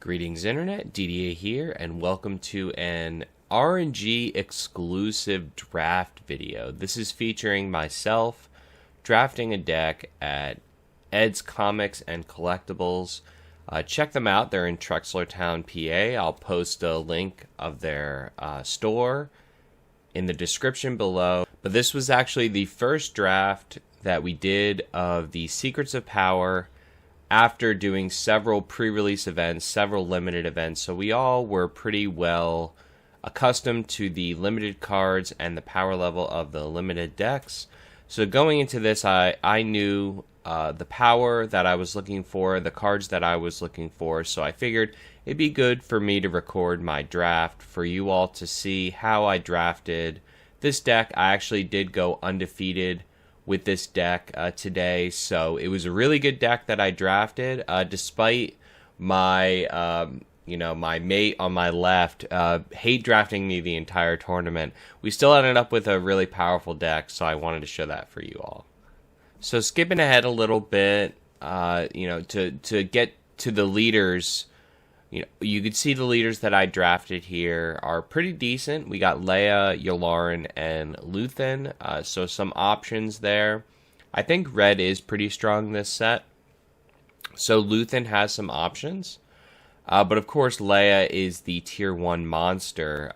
Greetings Internet, DDA here, and welcome to an RNG exclusive draft video. This is featuring myself drafting a deck at Ed's Comics and Collectibles. Check them out, they're in Trexlertown, PA. I'll post a link of their store in the description below. But this was actually the first draft that we did of the Secrets of Power after doing several pre-release events, several limited events. So we all were pretty well accustomed to the limited cards and the power level of the limited decks. So going into this, I knew the power that I was looking for, the cards that I was looking for. So I figured it'd be good for me to record my draft for you all to see how I drafted this deck. I actually did go undefeated with this deck today, so it was a really good deck that I drafted, despite my my mate on my left hate drafting me the entire tournament. We still ended up with a really powerful deck, so I wanted to show that for you all. So skipping ahead a little bit, to get to the leaders, you could see the leaders that I drafted here are pretty decent. We got Leia, Yularen, and Luthen, so some options there. I think red is pretty strong this set, so Luthen has some options. But of course, Leia is the tier 1 monster.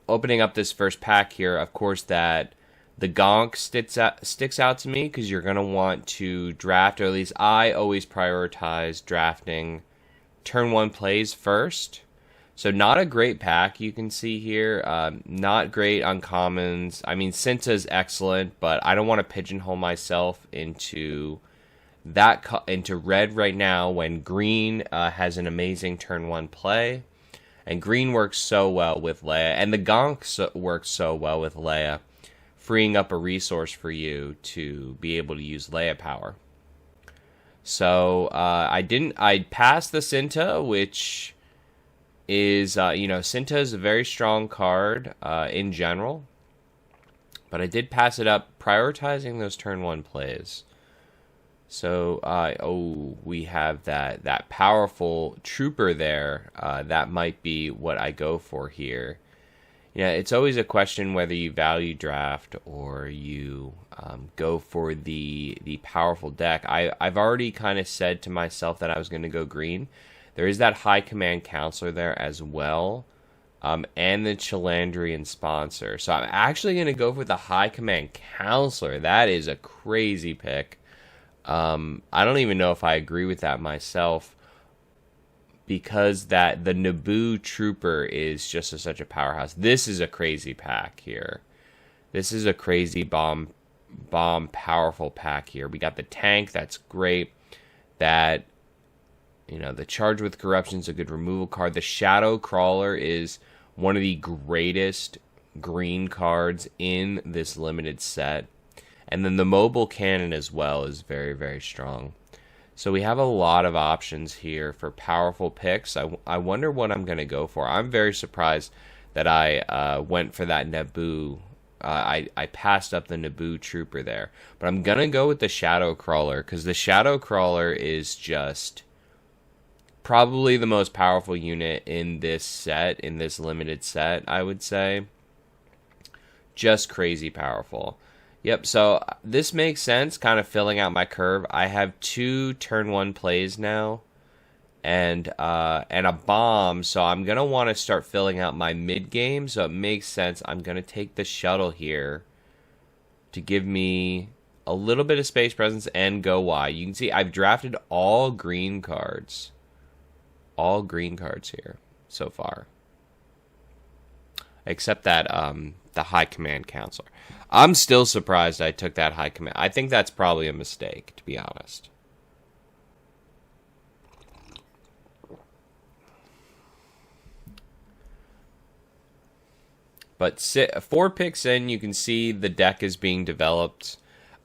Opening up this first pack here, of course, that the Gonk sticks out to me because you're going to want to draft, or at least I always prioritize drafting turn 1 plays first. So not a great pack you can see here. Not great uncommons. I mean, Cinta's excellent, but I don't want to pigeonhole myself into red right now when green has an amazing turn 1 play. And green works so well with Leia, and the Gonk works so well with Leia, freeing up a resource for you to be able to use Leia power. So I passed the Cinta, which is Cinta is a very strong card in general, but I did pass it up, prioritizing those turn 1 plays. So we have that powerful trooper there. That might be what I go for here. It's always a question whether you value draft or you go for the powerful deck. I've already kind of said to myself that I was going to go green. There is that High Command Counselor there as well, and the Chalandrian Sponsor. So I'm actually going to go for the High Command Counselor. That is a crazy pick. I don't even know if I agree with that myself, because the Naboo Trooper is just such a powerhouse. This is a crazy pack here. This is a crazy bomb powerful pack here. We got the tank, that's great. That, the Charge with Corruption is a good removal card. The Shadow Crawler is one of the greatest green cards in this limited set. And then the Mobile Cannon as well is very, very strong. So we have a lot of options here for powerful picks. I wonder what I'm going to go for. I'm very surprised that I went for that Naboo. I passed up the Naboo Trooper there. But I'm going to go with the Shadow Crawler, because the Shadow Crawler is just probably the most powerful unit in this set, in this limited set, I would say. Just crazy powerful. Yep, so this makes sense, kind of filling out my curve. I have 2 turn 1 plays now, and a bomb, so I'm going to want to start filling out my mid-game, so it makes sense. I'm going to take the shuttle here to give me a little bit of space presence and go wide. You can see I've drafted all green cards. All green cards here so far. Except that the High Command Counselor. I'm still surprised I took that High Command. I think that's probably a mistake, to be honest. But 4 picks in, you can see the deck is being developed.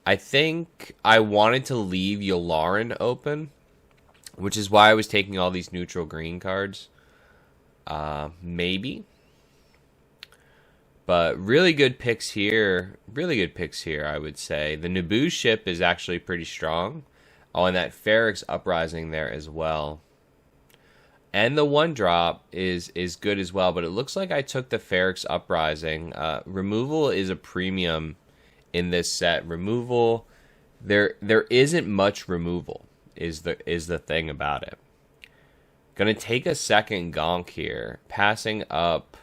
I think I wanted to leave Yularen open, which is why I was taking all these neutral green cards. Maybe. But really good picks here. Really good picks here, I would say. The Naboo ship is actually pretty strong. Oh, and that Ferrix Uprising there as well. And the 1-drop is good as well, but it looks like I took the Ferrix Uprising. Removal is a premium in this set. Removal, there isn't much removal, is the thing about it. Gonna take a second gonk here, passing up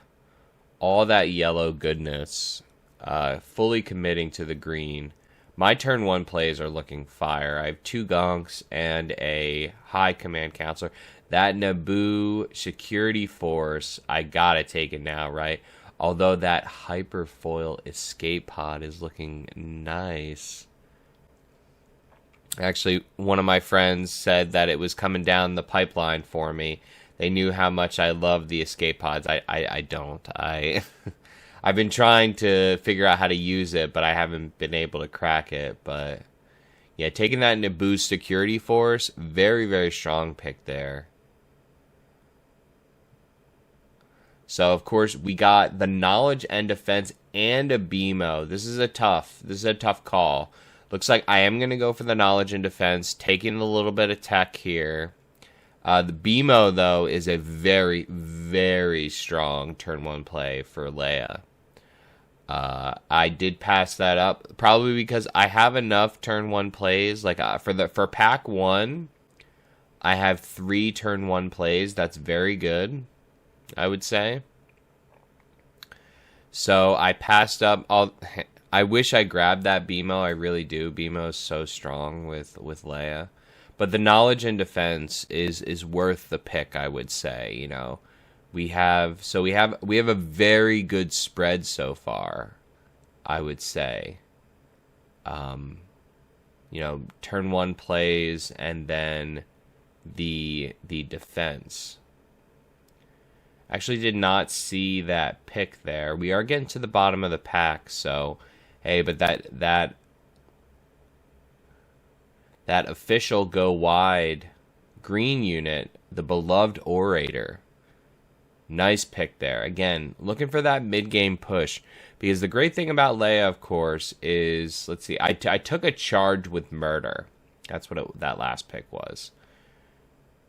all that yellow goodness, fully committing to the green. My turn 1 plays are looking fire. I have 2 gonks and a high command counselor. That Naboo security force, I gotta take it now, right? Although that hyperfoil escape pod is looking nice. Actually, one of my friends said that it was coming down the pipeline for me. They knew how much I love the escape pods. I don't. I've been trying to figure out how to use it, but I haven't been able to crack it. But yeah, taking that Naboo security force, very, very strong pick there. So, of course, we got the knowledge and defense and a BMO. This is a tough call. Looks like I am going to go for the knowledge and defense, taking a little bit of tech here. The BMO, though, is a very, very strong turn 1 play for Leia. I did pass that up, probably because I have enough turn 1 plays. Like for pack 1, I have 3 turn 1 plays. That's very good, I would say. So I passed up I wish I grabbed that BMO. I really do. BMO is so strong with Leia. But the knowledge and defense is worth the pick, I would say. You know, we have a very good spread so far, I would say. You know, turn 1 plays and then the defense. Actually did not see that pick there. We are getting to the bottom of the pack, so hey, but that official go wide green unit, the beloved orator. Nice pick there. Again, looking for that mid-game push. Because the great thing about Leia, of course, is, let's see, I took a charge with murder. That's what that last pick was.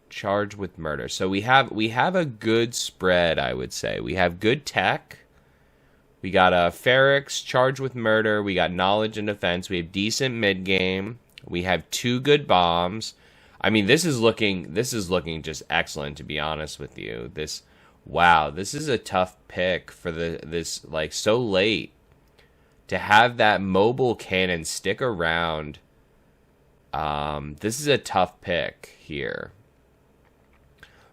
Charge with murder. So we have a good spread, I would say. We have good tech. We got a Ferrix, charge with murder. We got knowledge and defense. We have decent mid-game. We have 2 good bombs. I mean, this is looking just excellent, to be honest with you. This is a tough pick for this like so late to have that mobile cannon stick around. This is a tough pick here.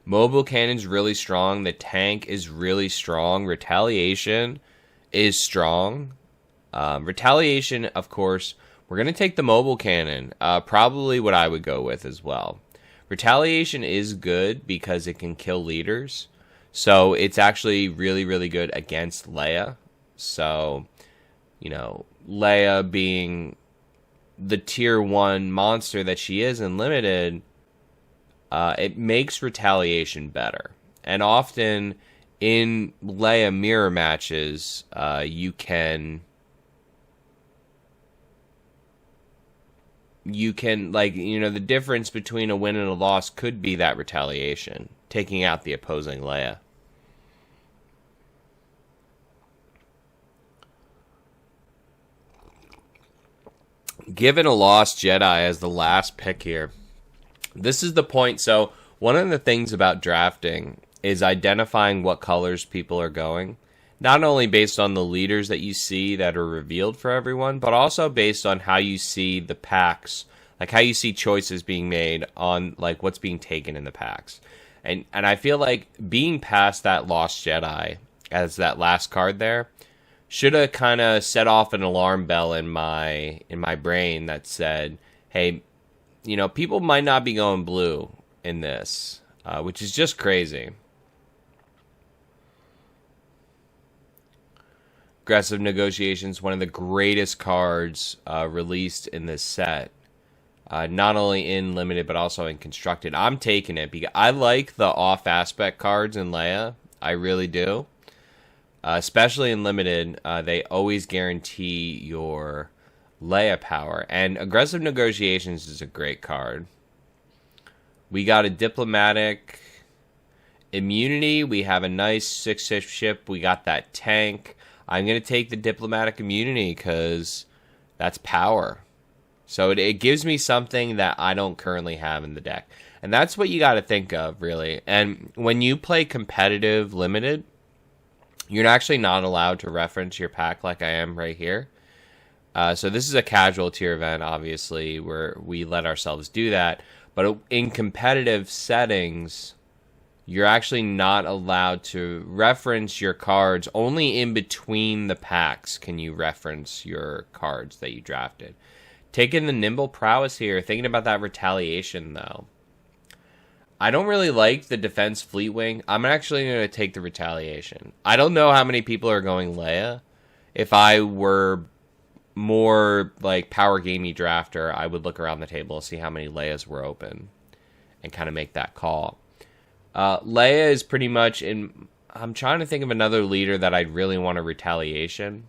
Mobile cannon's really strong. The tank is really strong. Retaliation is strong. Retaliation, of course, we're going to take the mobile cannon. Probably what I would go with as well. Retaliation is good because it can kill leaders. So it's actually really, really good against Leia. So, you know, Leia being the tier 1 monster that she is in Limited, it makes retaliation better. And often in Leia mirror matches, you can like, you know, the difference between a win and a loss could be that retaliation, taking out the opposing Leia. Given a lost Jedi as the last pick here, this is the point. So one of the things about drafting is identifying what colors people are going, not only based on the leaders that you see that are revealed for everyone, but also based on how you see the packs, like how you see choices being made on like what's being taken in the packs. And I feel like being past that Lost Jedi as that last card there should have kind of set off an alarm bell in my brain that said, hey, you know, people might not be going blue in this, which is just crazy. Aggressive Negotiations, one of the greatest cards released in this set. Not only in Limited, but also in Constructed. I'm taking it because I like the off-aspect cards in Leia. I really do. Especially in Limited, they always guarantee your Leia power. And Aggressive Negotiations is a great card. We got a Diplomatic Immunity. We have a nice 6-6 ship. We got that tank. I'm going to take the Diplomatic Immunity because that's power. So it gives me something that I don't currently have in the deck. And that's what you got to think of, really. And when you play competitive limited, you're actually not allowed to reference your pack like I am right here. So this is a casual tier event, obviously, where we let ourselves do that. But in competitive settings, you're actually not allowed to reference your cards. Only in between the packs can you reference your cards that you drafted. Taking the Nimble Prowess here, thinking about that retaliation, though. I don't really like the Defense Fleet Wing. I'm actually going to take the retaliation. I don't know how many people are going Leia. If I were more like power gamey drafter, I would look around the table and see how many Leias were open and kind of make that call. Leia is pretty much in... I'm trying to think of another leader that I'd really want a retaliation.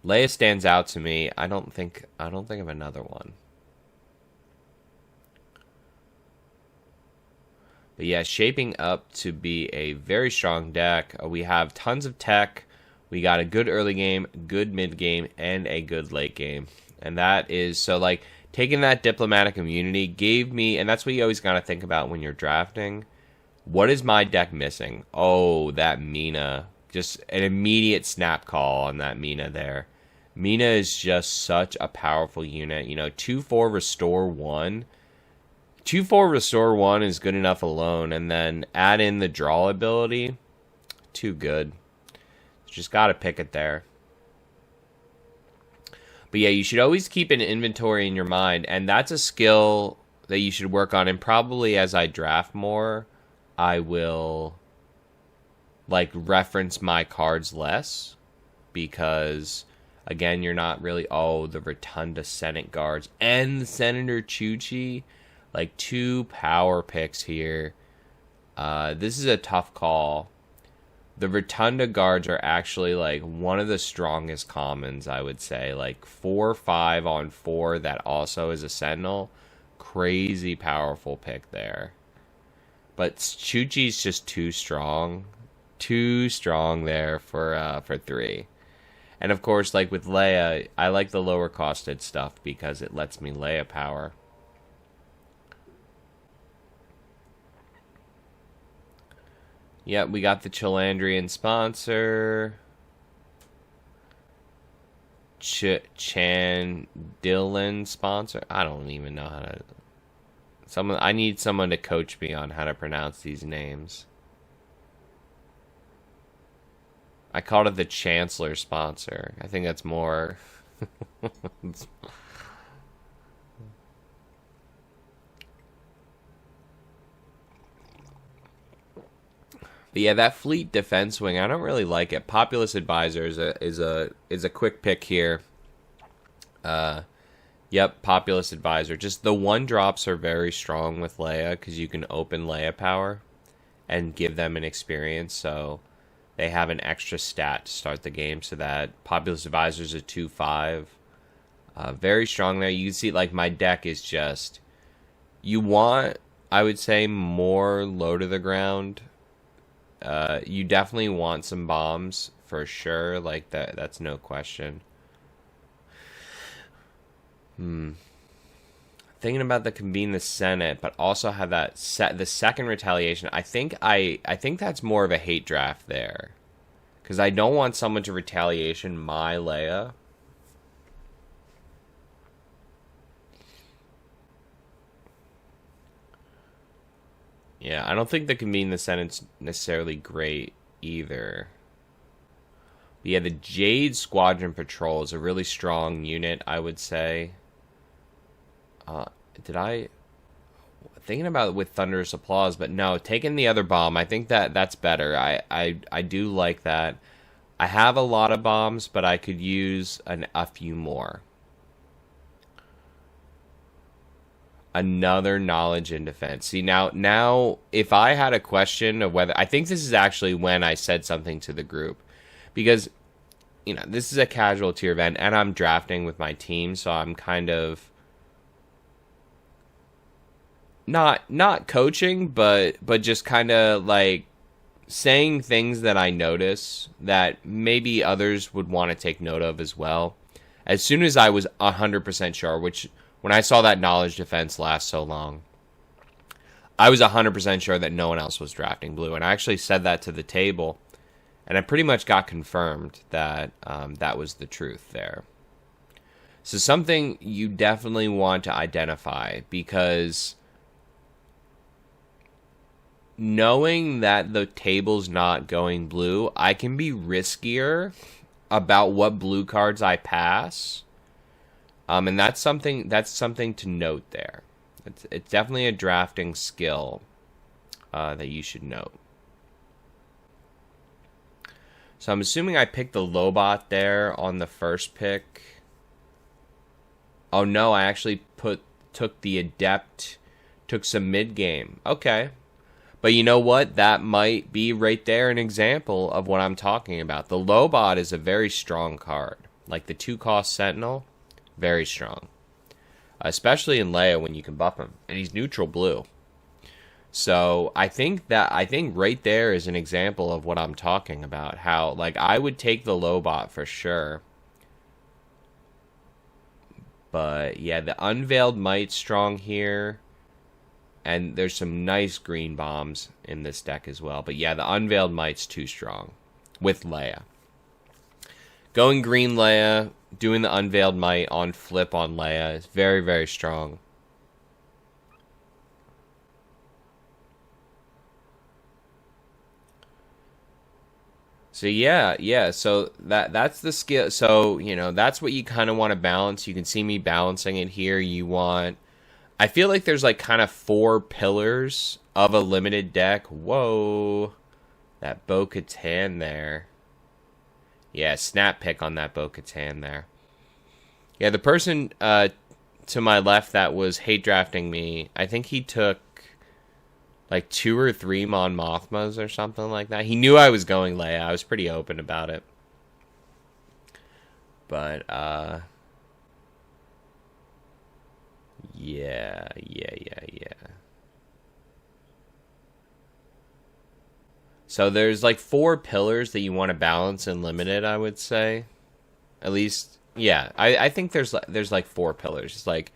Leia stands out to me. I don't think of another one. But yeah, shaping up to be a very strong deck. We have tons of tech. We got a good early game, good mid game, and a good late game. And that is, so like, taking that Diplomatic Immunity gave me, and that's what you always got to think about when you're drafting. What is my deck missing? Oh, that Mina. Just an immediate snap call on that Mina there. Mina is just such a powerful unit. You know, 2-4 Restore 1. 2-4 Restore 1 is good enough alone, and then add in the draw ability. Too good. Just got to pick it there. But yeah, you should always keep an inventory in your mind, and that's a skill that you should work on. And probably as I draft more, I will like reference my cards less, because again, you're not really... Oh, the Rotunda Senate Guards and the Senator Chuchi. Like, 2 power picks here. This is a tough call. The Rotunda Guards are actually, like, one of the strongest commons, I would say. Like, 4/5 on 4 that also is a Sentinel. Crazy powerful pick there. But Chuchi's just too strong. Too strong there for 3. And, of course, like with Leia, I like the lower costed stuff because it lets me Leia power. Yep, we got the Chilandrian sponsor. Chandillan sponsor. I don't even know how to... I need someone to coach me on how to pronounce these names. I called it the Chancellor sponsor. I think that's more... But yeah, that Fleet Defense Wing, I don't really like it. Populous Advisor is a quick pick here. Yep, Populous Advisor. Just the 1-drops are very strong with Leia because you can open Leia power and give them an experience, so they have an extra stat to start the game. So that Populous Advisor is a 2/5. Very strong there. You can see, like, my deck is just... You want, I would say, more low to the ground. You definitely want some bombs for sure, like that's no question. Thinking about the Convene the Senate, but also have that the second retaliation. I think that's more of a hate draft there, because I don't want someone to retaliation my Leia. Yeah, I don't think the Convene the Senate's necessarily great either. But yeah, the Jade Squadron Patrol is a really strong unit, I would say. Thinking about it with Thunderous Applause, but no, taking the other bomb, I think that's better. I do like that. I have a lot of bombs, but I could use a few more. Another Knowledge and Defense. See, now, if I had a question of whether... I think this is actually when I said something to the group. Because this is a casual tier event, and I'm drafting with my team, so I'm kind of not coaching, but just kind of like saying things that I notice that maybe others would want to take note of as well. As soon as I was 100% sure, which when I saw that knowledge defense last so long, I was 100% sure that no one else was drafting blue. And I actually said that to the table, and I pretty much got confirmed that that was the truth there. So something you definitely want to identify, because knowing that the table's not going blue, I can be riskier about what blue cards I pass. And that's something to note there. It's definitely a drafting skill that you should note. So I'm assuming I picked the Lobot there on the first pick. Oh no, I actually took the Adept, took some mid-game. Okay. But you know what? That might be right there an example of what I'm talking about. The Lobot is a very strong card. Like the 2-cost Sentinel, very strong. Especially in Leia when you can buff him. And he's neutral blue. So I think right there is an example of what I'm talking about. How, like, I would take the Lobot for sure. But yeah, the Unveiled Might's strong here. And there's some nice green bombs in this deck as well. But yeah, the Unveiled Might's too strong with Leia. Going green Leia, doing the Unveiled Might on flip on Leia is very, very strong. So yeah, so that's the skill. So, that's what you kind of want to balance. You can see me balancing it here. I feel like there's like kind of 4 pillars of a limited deck. Whoa, that Bo-Katan there. Yeah, snap pick on that Bo-Katan there. Yeah, the person to my left that was hate drafting me, I think he took like 2 or 3 Mon Mothmas or something like that. He knew I was going Leia. I was pretty open about it. But, yeah. So there's like 4 pillars that you want to balance in limited, I would say. At least, yeah. I think there's like 4 pillars. It's like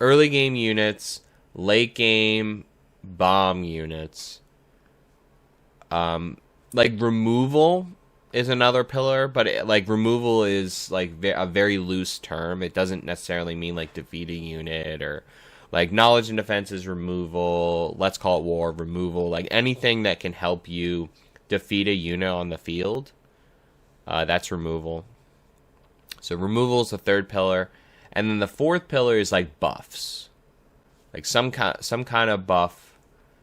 early game units, late game bomb units. Like removal is another pillar, but removal is like a very loose term. It doesn't necessarily mean like defeat a unit, or like knowledge and defense is removal. Let's call it war removal. Like anything that can help you defeat a unit on the field, that's removal. So removal is the 3rd pillar, and then the 4th pillar is like buffs, like some kind of buff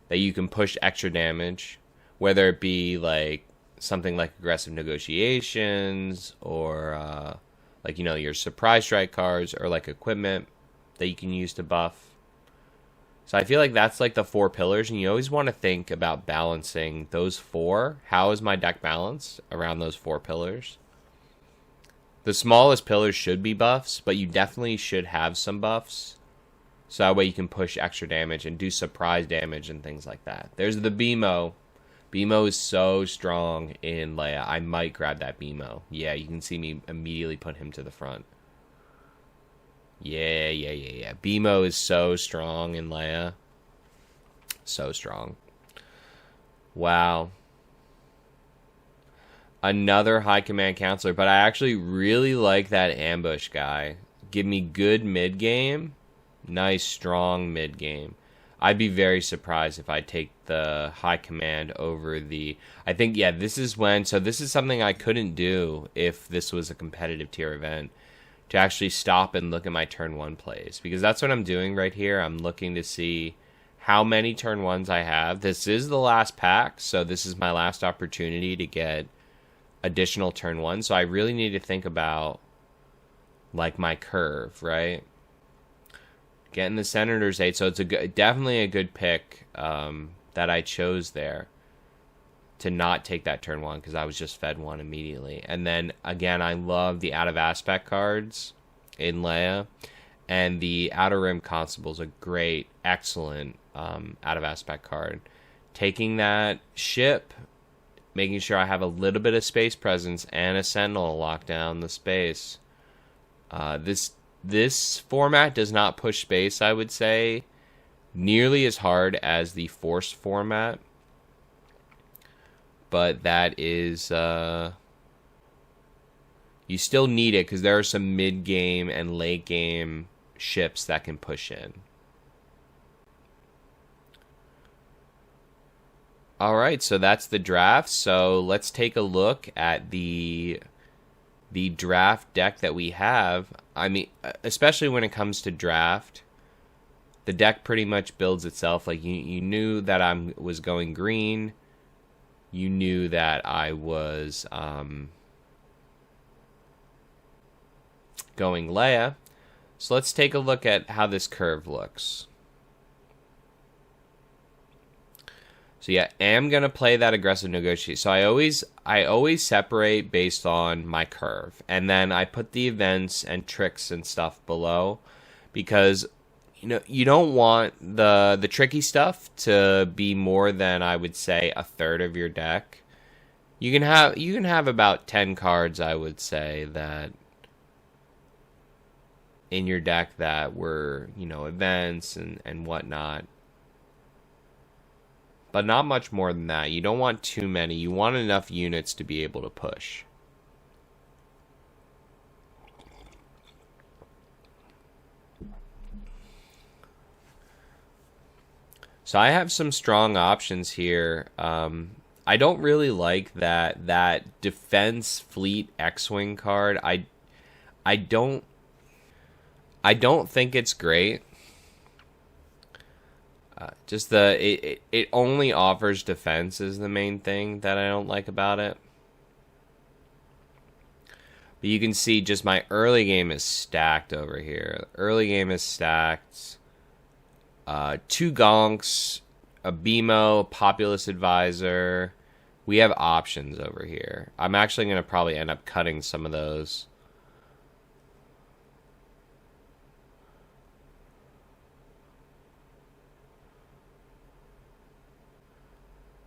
that you can push extra damage, whether it be like something like aggressive negotiations, or your surprise strike cards, or like equipment that you can use to buff. So I feel like that's like the 4 pillars, and you always want to think about balancing those 4. How is my deck balanced around those 4 pillars? The smallest pillars should be buffs, but you definitely should have some buffs. So that way you can push extra damage and do surprise damage and things like that. There's the BMO. BMO is so strong in Leia. I might grab that BMO. Yeah, you can see me immediately put him to the front. Yeah. BMO is so strong in Leia. So strong. Wow. Another high command counselor, but I actually really like that ambush guy. Give me good mid game. Nice, strong mid game. I'd be very surprised if I take the high command over the... I think, yeah, this is when... So this is something I couldn't do if this was a competitive tier event, to actually stop and look at my turn 1 plays. Because that's what I'm doing right here. I'm looking to see how many turn 1s I have. This is the last pack, so this is my last opportunity to get additional turn 1. So I really need to think about, like, my curve, right? Getting the Senator's 8, so it's definitely a good pick that I chose there. to not take that turn 1 because I was just fed 1 immediately. And then again, I love the out of aspect cards in Leia, and the Outer Rim Constable is a great, excellent out of aspect card. Taking that ship, making sure I have a little bit of space presence and a Sentinel to lock down the space. This format does not push space, I would say, nearly as hard as the Force format. But that is... you still need it because there are some mid-game and late-game ships that can push in. Alright, so that's the draft. So let's take a look at the draft deck that we have. I mean, especially when it comes to draft, the deck pretty much builds itself. Like, you knew that I was going green. You knew that I was going Leia. So let's take a look at how this curve looks. So yeah, I am going to play that aggressive negotiation. So I always separate based on my curve. And then I put the events and tricks and stuff below, because you don't want the tricky stuff to be more than, I would say, a third of your deck. You can have about 10 cards, I would say, that in your deck that were, events and whatnot. But not much more than that. You don't want too many. You want enough units to be able to push. So I have some strong options here. I don't really like that defense fleet X-Wing card. I don't think it's great. Just it only offers defense is the main thing that I don't like about it. But you can see just my early game is stacked over here. Early game is stacked. 2 Gonks, a BMO, Populous Advisor. We have options over here. I'm actually going to probably end up cutting some of those.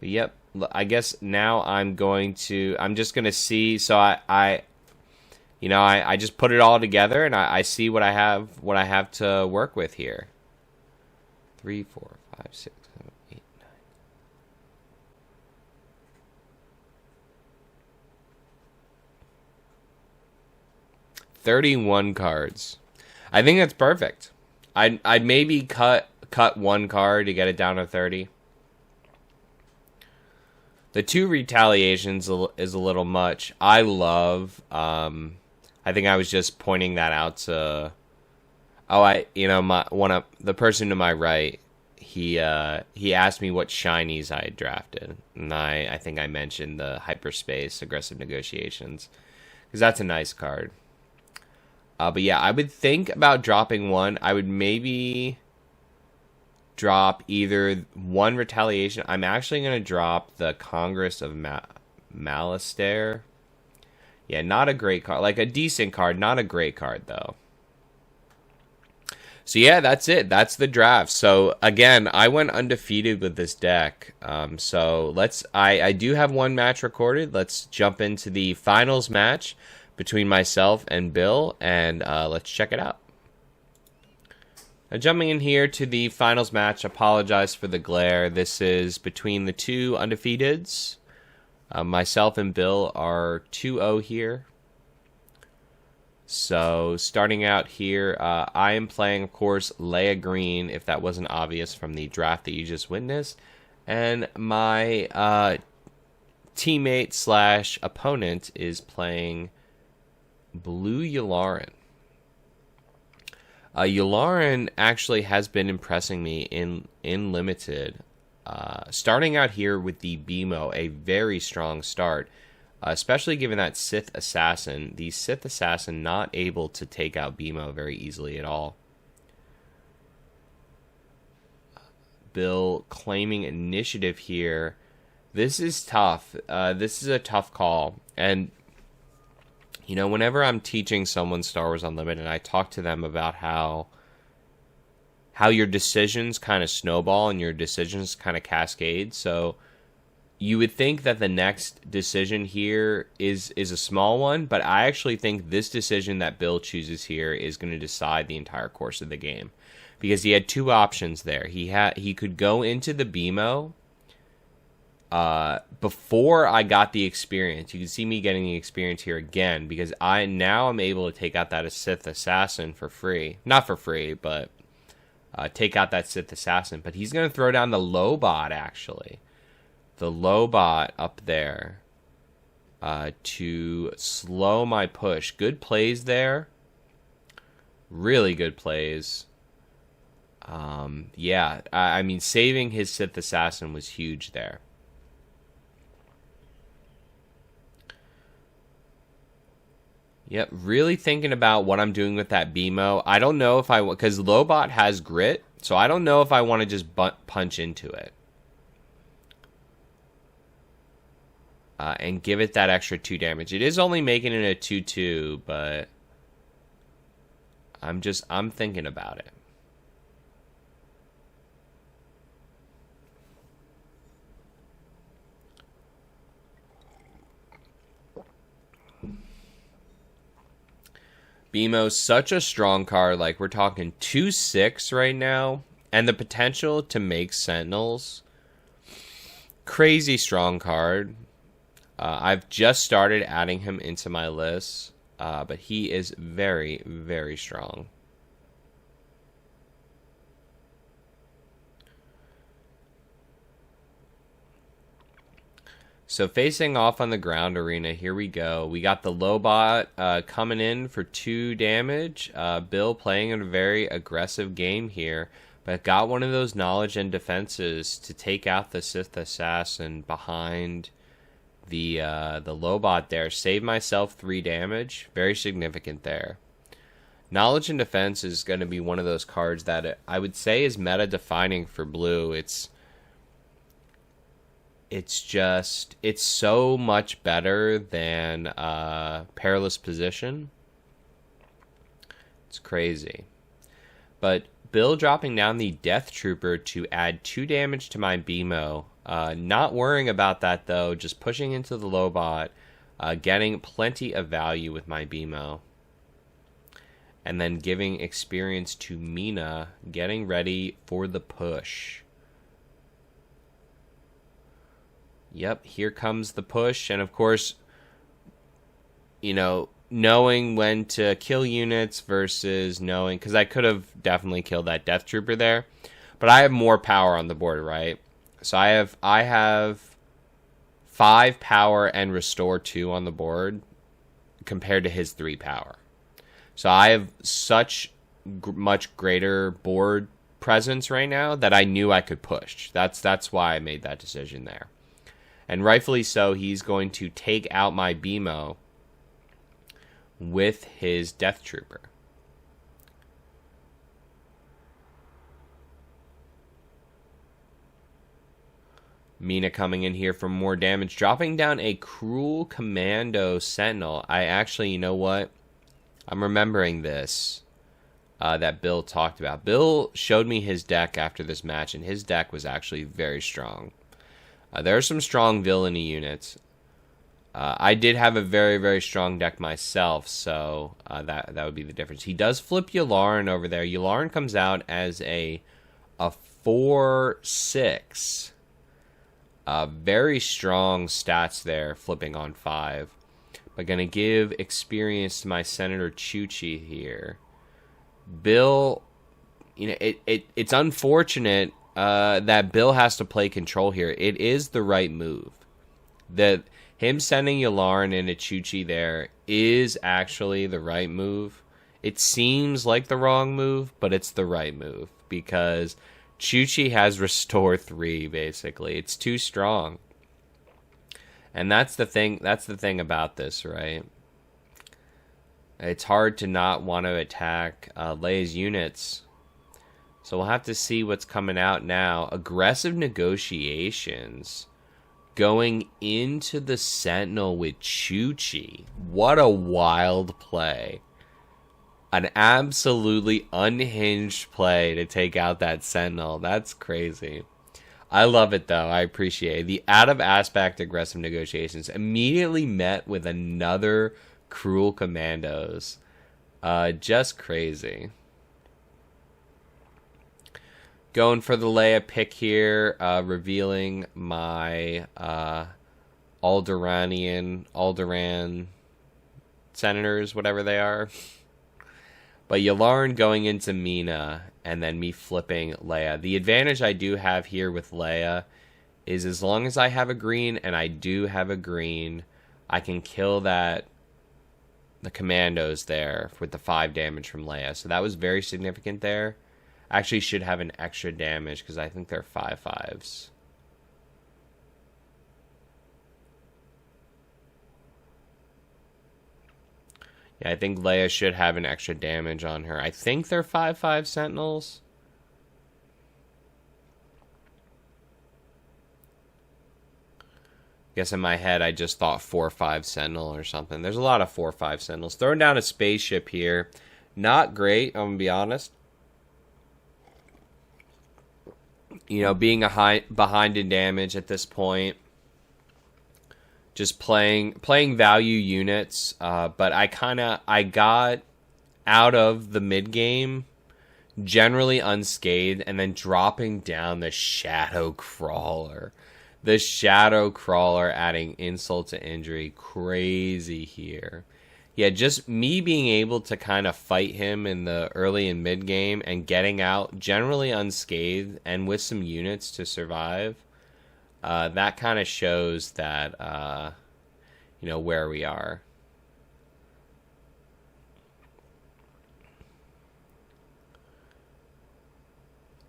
But yep, I guess now I'm just going to see. So I just put it all together and I see what I have to work with here. 3, 4, 5, 6, 7, 8, 9. 31 cards. I think that's perfect. I'd maybe cut 1 card to get it down to 30. The 2 retaliations is a little much. I love. I think I was just pointing that out to. The person to my right, he asked me what shinies I had drafted, and I think I mentioned the hyperspace aggressive negotiations because that's a nice card. But yeah, I would think about dropping 1. I would maybe drop either 1 retaliation. I'm actually going to drop the Congress of Malastare. Yeah, not a great card. Like a decent card, not a great card though. So yeah, that's it. That's the draft. So again, I went undefeated with this deck. So I do have 1 match recorded. Let's jump into the finals match between myself and Bill, and let's check it out. Now, jumping in here to the finals match, apologize for the glare. This is between the 2 undefeateds. Myself and Bill are 2-0 here. So starting out here, I am playing, of course, Leia Green, if that wasn't obvious from the draft that you just witnessed. And my teammate / opponent is playing Blue Yularen. Yularen actually has been impressing me in Limited. Starting out here with the BMO, a very strong start. Especially given that Sith Assassin. The Sith Assassin not able to take out BMO very easily at all. Bill claiming initiative here. This is tough. This is a tough call. And, you know, whenever I'm teaching someone Star Wars Unlimited, I talk to them about how your decisions kind of snowball and your decisions kind of cascade. So you would think that the next decision here is a small one, but I actually think this decision that Bill chooses here is going to decide the entire course of the game. Because he had two options there. He could go into the BMO before I got the experience. You can see me getting the experience here again, because I'm able to take out that Sith Assassin for free. Not for free, but take out that Sith Assassin. But he's going to throw down the Lobot, actually. The Lobot up there to slow my push. Good plays there. Really good plays. Yeah, I mean, saving his Sith Assassin was huge there. Yep, really thinking about what I'm doing with that BMO. I don't know if because Lobot has grit, so I don't know if I want to just punch into it. And give it that extra 2 damage. It is only making it a 2/2, but I'm thinking about it. BMO's such a strong card. Like, we're talking 2/6 right now. And the potential to make Sentinels. Crazy strong card. I've just started adding him into my list. But he is very, very strong. So facing off on the ground arena, here we go. We got the Lobot coming in for 2 damage. Bill playing a very aggressive game here, but got one of those knowledge and defenses to take out the Sith Assassin behind the Lobot there. Save myself 3 damage. Very significant there. Knowledge and defense is going to be one of those cards that I would say is meta defining for blue. It's so much better than Perilous Position. It's crazy. But Bill dropping down the Death Trooper to add 2 damage to my BMO. Not worrying about that, though. Just pushing into the Lobot. Getting plenty of value with my BMO. And then giving experience to Mina. Getting ready for the push. Yep, here comes the push. And of course, you know, knowing when to kill units versus knowing, because I could have definitely killed that Death Trooper there, but I have more power on the board, right? So I have 5 power and Restore 2 on the board compared to his 3 power. So I have such much greater board presence right now that I knew I could push. That's why I made that decision there. And rightfully so, he's going to take out my BMO with his Death Trooper. Mina coming in here for more damage. Dropping down a Cruel Commando Sentinel. I actually, you know what? I'm remembering this that Bill talked about. Bill showed me his deck after this match, and his deck was actually very strong. There are some strong villainy units. I did have a very, very strong deck myself, so that would be the difference. He does flip Yularen over there. Yularen comes out as a 4/6. Very strong stats there, flipping on 5. But going to give experience to my Senator Chuchi here. Bill, you know, it's unfortunate that Bill has to play control here. It is the right move. That him sending Yularen into Chuchi there is actually the right move. It seems like the wrong move, but it's the right move because Chuchi has Restore 3 basically. It's too strong. And that's the thing about this, right? It's hard to not want to attack Leia's units. So we'll have to see what's coming out now. Aggressive Negotiations. going into the Sentinel with Chuchi. What a wild play. An absolutely unhinged play to take out that Sentinel. That's crazy. I love it, though. I appreciate it. The out-of-aspect aggressive negotiations immediately met with another Cruel Commandos. Just crazy. Going for the Leia pick here, revealing my Alderaan senators, whatever they are. But Yularen going into Mina, and then me flipping Leia. The advantage I do have here with Leia is as long as I have a green, and I do have a green, I can kill the commandos there with the 5 damage from Leia. So that was very significant there. Actually should have an extra damage because I think they're 5/5s. Yeah, I think Leia should have an extra damage on her. I think they're 5/5 Sentinels. Guess in my head I just thought 4/5 Sentinel or something. There's a lot of 4/5 Sentinels. Throwing down a spaceship here. Not great, I'm going to be honest. You know, being behind in damage at this point. Just playing value units, but I got out of the mid game generally unscathed, and then dropping down the Shadow Crawler. The Shadow Crawler adding insult to injury, crazy here. Yeah, just me being able to kind of fight him in the early and mid game and getting out generally unscathed and with some units to survive. That kind of shows that, you know, where we are.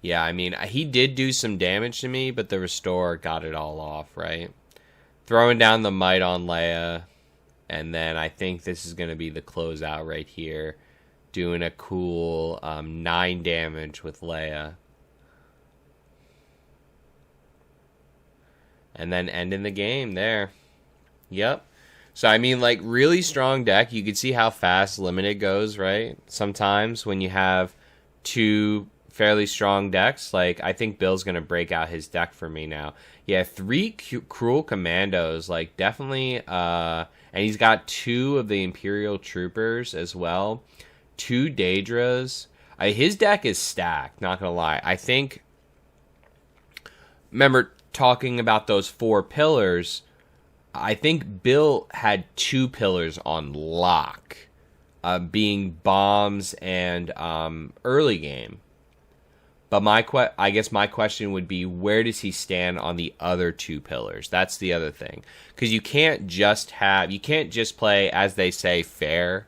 Yeah, I mean, he did do some damage to me, but the Restore got it all off, right? Throwing down the Might on Leia, and then I think this is going to be the closeout right here. Doing a cool 9 damage with Leia. And then ending the game there. Yep. So, I mean, like, really strong deck. You can see how fast Limited goes, right? Sometimes when you have 2 fairly strong decks, like, I think Bill's going to break out his deck for me now. Yeah, 3 Cruel Commandos, like, definitely, and he's got 2 of the Imperial Troopers as well. 2 Daedras. His deck is stacked, not going to lie. I think, remember talking about those 4 pillars, I think Bill had 2 pillars on lock, being bombs and early game. But I guess my question would be, where does he stand on the other 2 pillars? That's the other thing, because you can't just play, as they say, fair.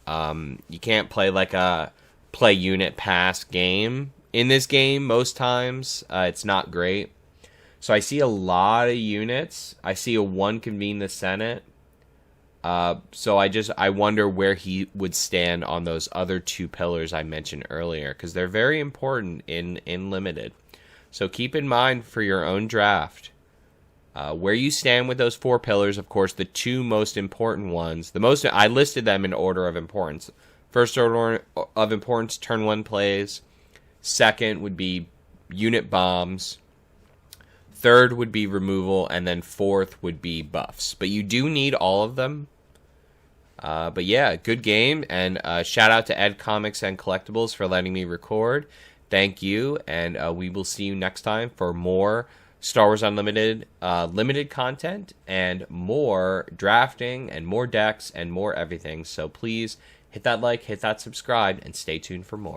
You can't play like a play unit pass game in this game. Most times, it's not great. So I see a lot of units. I see a 1 convene the Senate. So I wonder where he would stand on those other 2 pillars I mentioned earlier, because they're very important in Limited. So keep in mind for your own draft where you stand with those 4 pillars. Of course, the 2 most important ones. I listed them in order of importance. First order of importance, turn 1 plays. Second would be unit bombs. Third would be removal, and then 4th would be buffs. But you do need all of them. But yeah, good game, and shout out to Ed Comics and Collectibles for letting me record. Thank you, and we will see you next time for more Star Wars Unlimited limited content, and more drafting, and more decks, and more everything. So please hit that like, hit that subscribe, and stay tuned for more.